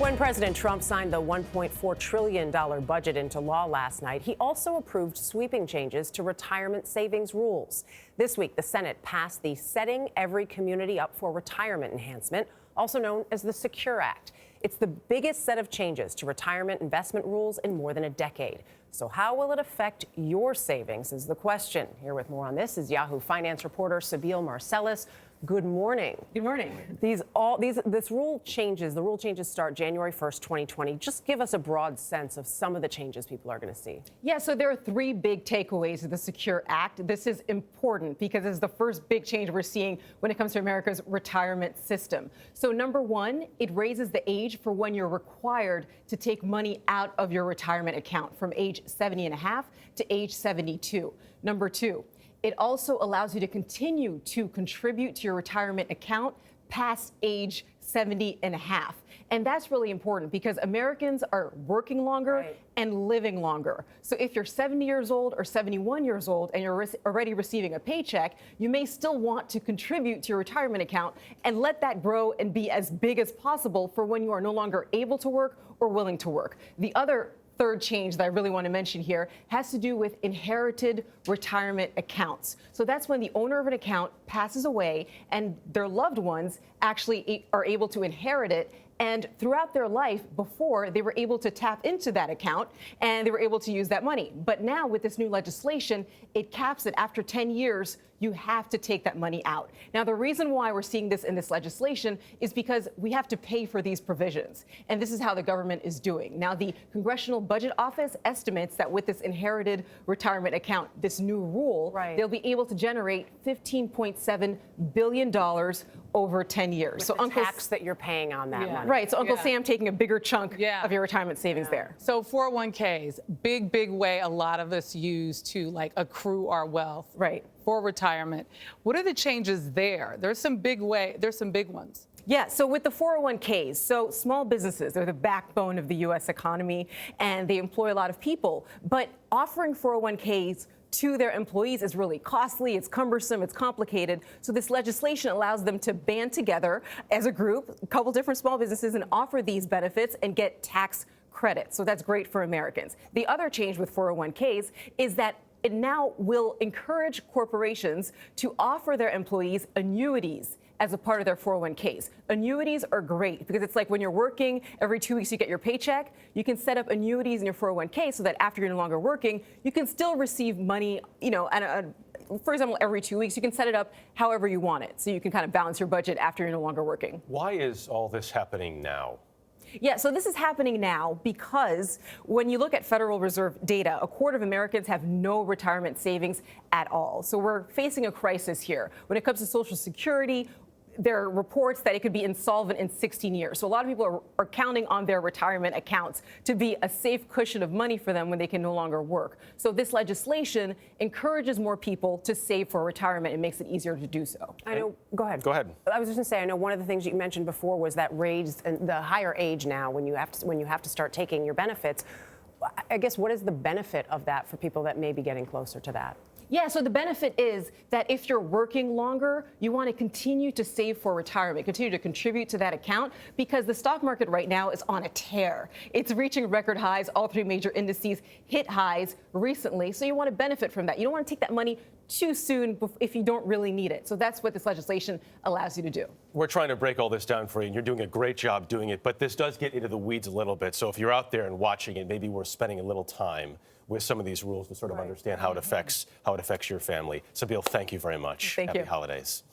When President Trump signed the $1.4 trillion budget into law last night, he also approved sweeping changes to retirement savings rules. This week, the Senate passed the Setting Every Community Up for Retirement enhancement, also known as the Secure Act. It's the biggest set of changes to retirement investment rules in more than a decade. So how will it affect your savings is the question. Here with more on this is Yahoo finance reporter Sibile Marcellus. Good morning. Good morning. The rule changes start January 1st, 2020. Just give us a broad sense of some of the changes people are going to see. Yeah, so there are three big takeaways of the Secure Act. This is important because it's the first big change we're seeing when it comes to America's retirement system. So number one, it raises the age for when you're required to take money out of your retirement account from age 70 and a half to age 72. Number two, it also allows you to continue to contribute to your retirement account past age 70 and a half. And that's really important because Americans are working longer and living longer. So if you're 70 years old or 71 years old and you're already receiving a paycheck, you may still want to contribute to your retirement account and let that grow and be as big as possible for when you are no longer able to work or willing to work. The other third change that I really want to mention here has to do with inherited retirement accounts. So that's when the owner of an account passes away and their loved ones actually are able to inherit it. And throughout their life before, they were able to tap into that account and they were able to use that money. But now with this new legislation, it caps it after 10 years. You have to take that money out. Now, the reason why we're seeing this in this legislation is because we have to pay for these provisions. And this is how the government is doing. Now, the Congressional Budget Office estimates that with this inherited retirement account, this new rule, they'll be able to generate $15.7 billion over 10 years. With so the tax that you're paying on that money. Right. So Uncle Sam taking a bigger chunk of your retirement savings there. So 401ks, big way a lot of us use to accrue our wealth. Right. For retirement. What are the changes there? There's some big ones. Yeah, so with the 401ks, so small businesses, they're the backbone of the U.S. economy, and they employ a lot of people. But offering 401ks to their employees is really costly, it's cumbersome, it's complicated. So this legislation allows them to band together as a group, a couple different small businesses, and offer these benefits and get tax credit. So that's great for Americans. The other change with 401ks is that it now will encourage corporations to offer their employees annuities as a part of their 401ks. Annuities are great because it's like when you're working, every 2 weeks you get your paycheck. You can set up annuities in your 401k so that after you're no longer working, you can still receive money, for example, every 2 weeks. You can set it up however you want it. So you can kind of balance your budget after you're no longer working. Why is all this happening now? Yeah, so this is happening now because when you look at Federal Reserve data, a quarter of Americans have no retirement savings at all. So we're facing a crisis here. When it comes to Social Security, there are reports that it could be insolvent in 16 years. So a lot of people are counting on their retirement accounts to be a safe cushion of money for them when they can no longer work. So this legislation encourages more people to save for retirement and makes it easier to do so. I know. Go ahead. Go ahead. I was just going to say, I know one of the things you mentioned before was that the higher age now when you have to start taking your benefits. I guess what is the benefit of that for people that may be getting closer to that? Yeah, so the benefit is that if you're working longer, you want to continue to save for retirement, continue to contribute to that account because the stock market right now is on a tear. It's reaching record highs. All three major indices hit highs recently. So you want to benefit from that. You don't want to take that money too soon if you don't really need it. So that's what this legislation allows you to do. We're trying to break all this down for you, and you're doing a great job doing it. But this does get into the weeds a little bit. So if you're out there and watching it, maybe we're spending a little time with some of these rules to sort of understand how it affects your family. Sibile, thank you very much. Thank you. Happy holidays.